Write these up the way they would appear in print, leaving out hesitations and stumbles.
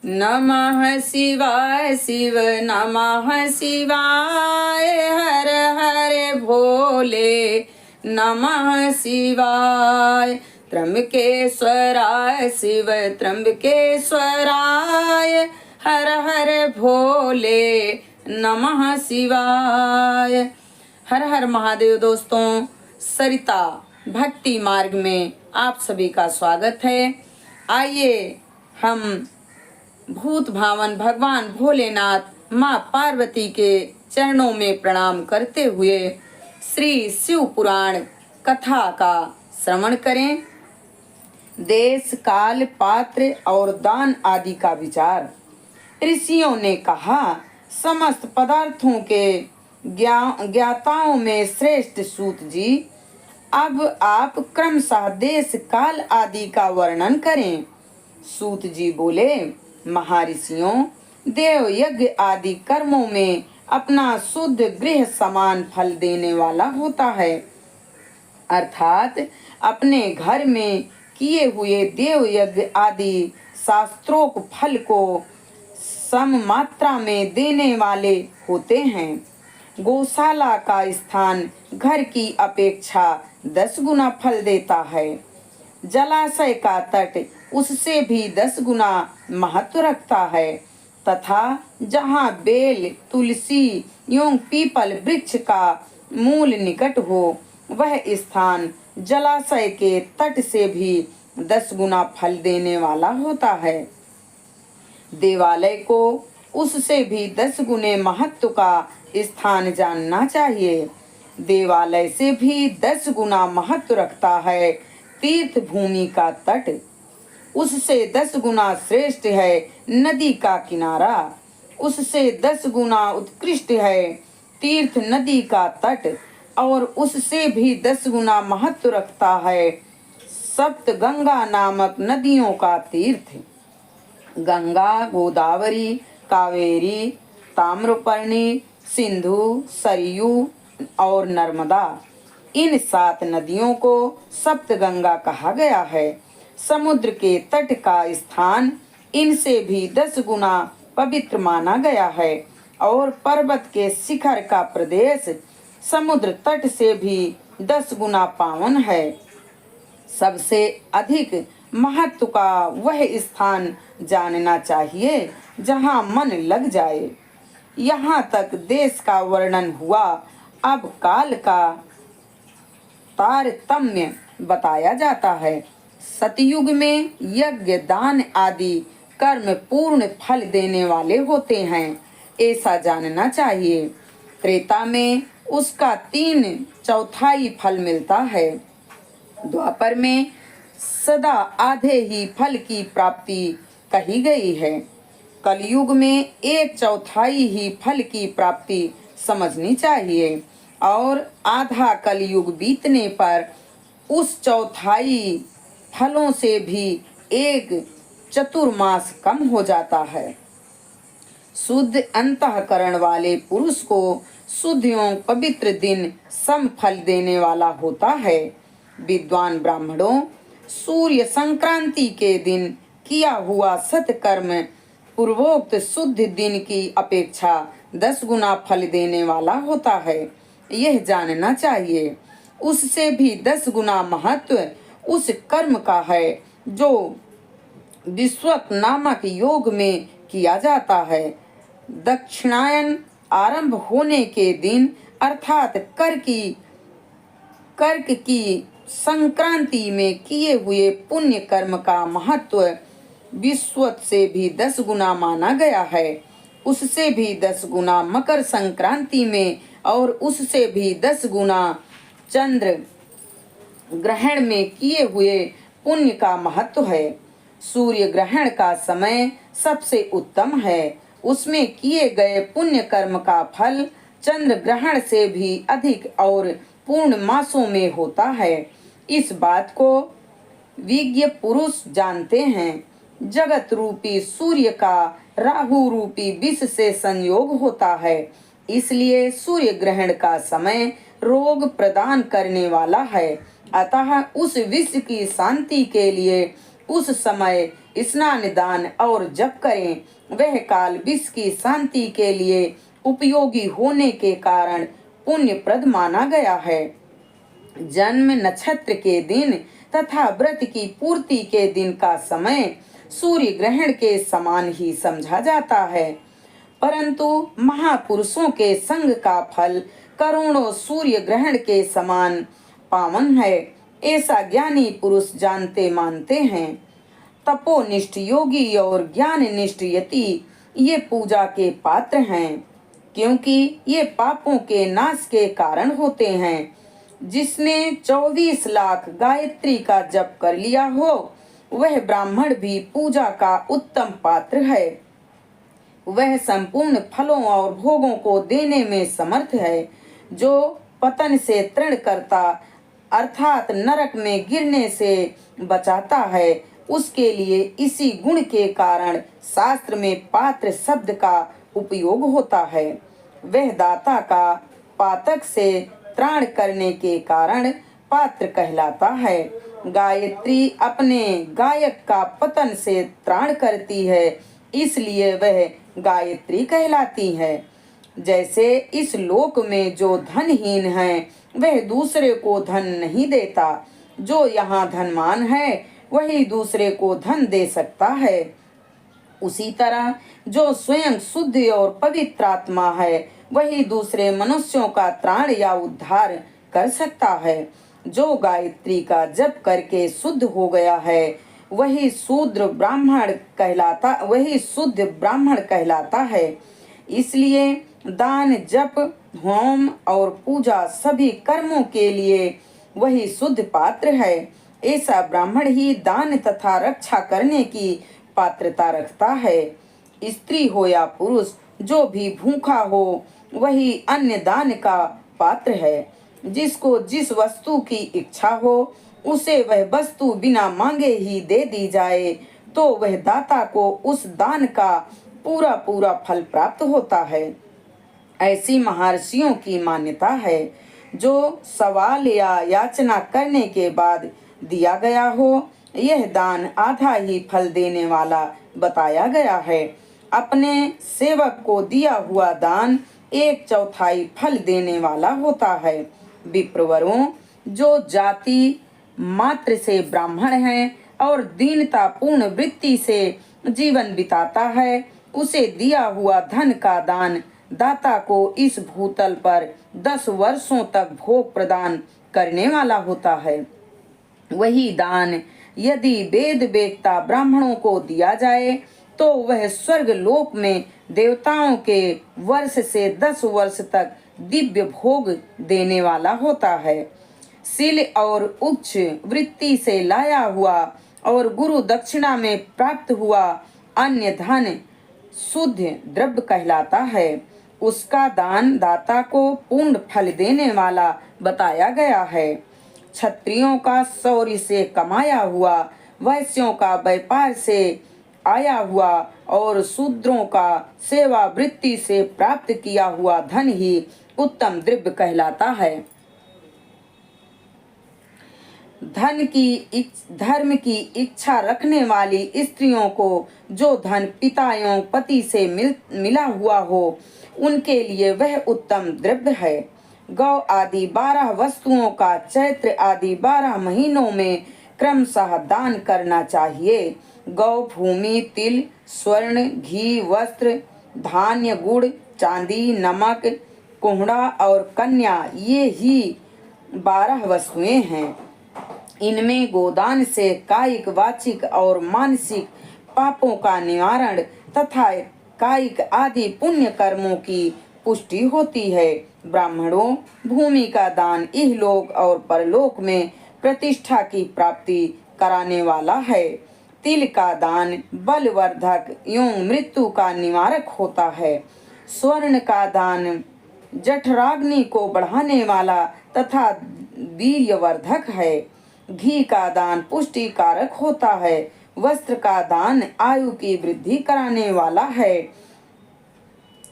नमः शिवाय शिव नमः शिवाय हर हर भोले नमः शिवाय त्र्यंबकेश्वराय शिव त्र्यंबकेश्वराय हर हर भोले नमः शिवाय। हर हर महादेव। दोस्तों, सरिता भक्ति मार्ग में आप सभी का स्वागत है। आइए हम भूत भावन भगवान भोलेनाथ माँ पार्वती के चरणों में प्रणाम करते हुए श्री शिव पुराण कथा का श्रवण करें। देश काल पात्र और दान आदि का विचार। ऋषियों ने कहा, समस्त पदार्थों के ज्ञाताओं में श्रेष्ठ सूत जी, अब आप क्रमशः देश काल आदि का वर्णन करें। सूत जी बोले, महर्षियों, देव यज्ञ आदि कर्मों में अपना शुद्ध गृह समान फल देने वाला होता है, अर्थात अपने घर में किए हुए देव यज्ञ आदि शास्त्रोक्त फल को सम मात्रा में देने वाले होते हैं। गौशाला का स्थान घर की अपेक्षा 10 गुना फल देता है। जलाशय का तट उससे भी 10 गुना महत्व रखता है तथा जहाँ बेल, तुलसी एवं पीपल वृक्ष का मूल निकट हो, वह स्थान जलाशय के तट से भी 10 गुना फल देने वाला होता है। देवालय को उससे भी 10 गुने महत्व का स्थान जानना चाहिए। देवालय से भी 10 गुना महत्व रखता है तीर्थ भूमि का तट। उससे 10 गुना श्रेष्ठ है नदी का किनारा। उससे 10 गुना उत्कृष्ट है तीर्थ नदी का तट। और उससे भी 10 गुना महत्व रखता है सप्त गंगा नामक नदियों का तीर्थ। गंगा, गोदावरी, कावेरी, ताम्रपर्णी, सिंधु, सरयू और नर्मदा, इन 7 नदियों को सप्त गंगा कहा गया है। समुद्र के तट का स्थान इनसे भी 10 गुना पवित्र माना गया है और पर्वत के शिखर का प्रदेश समुद्र तट से भी 10 गुना पावन है। सबसे अधिक महत्व का वह स्थान जानना चाहिए जहाँ मन लग जाए। यहाँ तक देश का वर्णन हुआ, अब काल का तारतम्य बताया जाता है। सतयुग में यज्ञ, दान आदि कर्म पूर्ण फल देने वाले होते हैं, ऐसा जानना चाहिए। त्रेता में उसका 3/4 फल मिलता है। द्वापर में सदा आधे ही फल की प्राप्ति कही गई है। कलयुग में 1/4 ही फल की प्राप्ति समझनी चाहिए और आधा कलयुग बीतने पर उस 1/4 फलों से भी 1 चतुर्मास कम हो जाता है। शुद्ध अंतःकरण वाले पुरुष को शुद्ध एवं पवित्र दिन सम फल देने वाला होता है। विद्वान ब्राह्मणों, सूर्य संक्रांति के दिन किया हुआ सत्कर्म पूर्वोक्त शुद्ध दिन की अपेक्षा 10 गुना फल देने वाला होता है, यह जानना चाहिए। उससे भी 10 गुना महत्व उस कर्म का है जो विश्वक नामक योग में किया जाता है। दक्षिणायन आरंभ होने के दिन अर्थात कर्क की संक्रांति में किए हुए पुण्य कर्म का महत्व विश्वत से भी 10 गुना माना गया है। उससे भी 10 गुना मकर संक्रांति में और उससे भी 10 गुना चंद्र ग्रहण में किए हुए पुण्य का महत्व है। सूर्य ग्रहण का समय सबसे उत्तम है। उसमें किए गए पुण्य कर्म का फल चंद्र ग्रहण से भी अधिक और पूर्ण मासों में होता है। इस बात को विज्ञ पुरुष जानते हैं। जगत रूपी सूर्य का राहु रूपी विष से संयोग होता है, इसलिए सूर्य ग्रहण का समय रोग प्रदान करने वाला है। अतः उस विष की शांति के लिए उस समय स्नान दान और जप करें। वह काल विश्व की शांति के लिए उपयोगी होने के कारण पुण्यप्रद माना गया है। जन्म नक्षत्र के दिन तथा व्रत की पूर्ति के दिन का समय सूर्य ग्रहण के समान ही समझा जाता है, परंतु महापुरुषों के संग का फल करोड़ों सूर्य ग्रहण के समान पावन है, ऐसा ज्ञानी पुरुष जानते मानते हैं। तपोनिष्ठ योगी और ज्ञाननिष्ठ यति ये पूजा के पात्र हैं, क्योंकि ये पापों के नाश के कारण होते हैं। जिसने 24 लाख गायत्री का जप कर लिया हो, वह ब्राह्मण भी पूजा का उत्तम पात्र है। वह संपूर्ण फलों और भोगों को देने में समर्थ है। जो पतन से तृण करता अर्थात नरक में गिरने से बचाता है, उसके लिए इसी गुण के कारण शास्त्र में पात्र शब्द का उपयोग होता है। वह दाता का पातक से त्राण करने के कारण पात्र कहलाता है। गायत्री अपने गायक का पतन से त्राण करती है, इसलिए वह गायत्री कहलाती है। जैसे इस लोक में जो धनहीन है वह दूसरे को धन नहीं देता, जो यहाँ धनवान है वही दूसरे को धन दे सकता है। उसी तरह जो स्वयं शुद्ध और पवित्र आत्मा है वही दूसरे मनुष्यों का त्राण या उद्धार कर सकता है। जो गायत्री का जप करके शुद्ध हो गया है वही शुद्ध ब्राह्मण कहलाता है। इसलिए दान, जप, होम और पूजा सभी कर्मों के लिए वही शुद्ध पात्र है। ऐसा ब्राह्मण ही दान तथा रक्षा करने की पात्रता रखता है। स्त्री हो या पुरुष, जो भी भूखा हो वही अन्य दान का पात्र है। जिसको जिस वस्तु की इच्छा हो उसे वह वस्तु बिना मांगे ही दे दी जाए तो वह दाता को उस दान का पूरा पूरा फल प्राप्त होता है। ऐसी महर्षियों की मान्यता है। जो सवाल या याचना करने के बाद दिया गया हो, यह दान आधा ही फल देने वाला बताया गया है। अपने सेवक को दिया हुआ दान 1/4 फल देने वाला होता है। विप्रवरों, जो जाति मात्र से ब्राह्मण है और दीनता पूर्ण वृत्ति से जीवन बिताता है, उसे दिया हुआ धन का दान दाता को इस भूतल पर 10 वर्षों तक भोग प्रदान करने वाला होता है। वही दान यदि वेद वेत्ता ब्राह्मणों को दिया जाए तो वह स्वर्ग लोक में देवताओं के वर्ष से 10 वर्ष तक दिव्य भोग देने वाला होता है। शील और उच्च वृत्ति से लाया हुआ और गुरु दक्षिणा में प्राप्त हुआ अन्य धन शुद्ध द्रव्य कहलाता है। उसका दान दाता को पूर्ण फल देने वाला बताया गया है। क्षत्रियों का शौर्य से कमाया हुआ, वैश्यों का व्यापार से आया हुआ और शूद्रों का सेवा वृत्ति से प्राप्त किया हुआ धन ही उत्तम द्रव्य कहलाता है। धर्म की इच्छा रखने वाली स्त्रियों को जो धन पिता एवं पति से मिला हुआ हो, उनके लिए वह उत्तम द्रव्य है। गौ आदि 12 वस्तुओं का चैत्र आदि 12 महीनों में क्रमशः दान करना चाहिए। गौ भूमि, तिल, स्वर्ण, घी, वस्त्र, धान्य, गुड़, चांदी, नमक, कोहड़ा और कन्या, ये ही 12 वस्तुएं हैं। इनमें गोदान से कायिक, वाचिक और मानसिक पापों का निवारण तथा कायिक आदि पुण्य कर्मों की पुष्टि होती है। ब्राह्मणों, भूमि का दान इहलोक और परलोक में प्रतिष्ठा की प्राप्ति कराने वाला है। तिल का दान बलवर्धक एवं मृत्यु का निवारक होता है। स्वर्ण का दान जठराग्नि को बढ़ाने वाला तथा वीर्यवर्धक है। घी का दान पुष्टि कारक होता है। वस्त्र का दान आयु की वृद्धि कराने वाला है।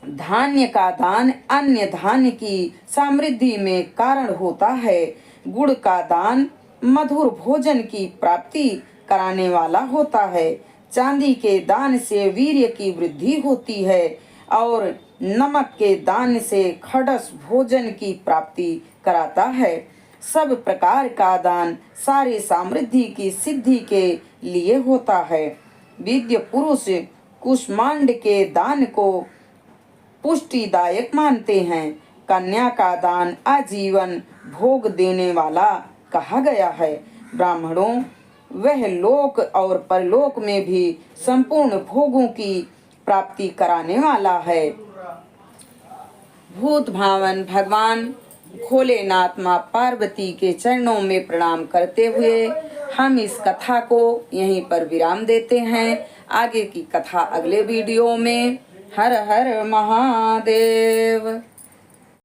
धान्य का दान अन्य धान्य की समृद्धि में कारण होता है। गुड़ का दान मधुर भोजन की प्राप्ति कराने वाला होता है। चांदी के दान से वीर्य की वृद्धि होती है और नमक के दान से खड़स भोजन की प्राप्ति कराता है। सब प्रकार का दान सारी समृद्धि की सिद्धि के लिए होता है। विद्य पुरुष कुष्मांड के दान को पुष्टिदायक मानते हैं। कन्या का दान आजीवन भोग देने वाला कहा गया है। ब्राह्मणों वह लोक और परलोक में भी संपूर्ण भोगों की प्राप्ति कराने वाला है। भूत भावन भगवान भोलेनाथ माँ पार्वती के चरणों में प्रणाम करते हुए हम इस कथा को यहीं पर विराम देते हैं। आगे की कथा अगले वीडियो में। हर हर महादेव।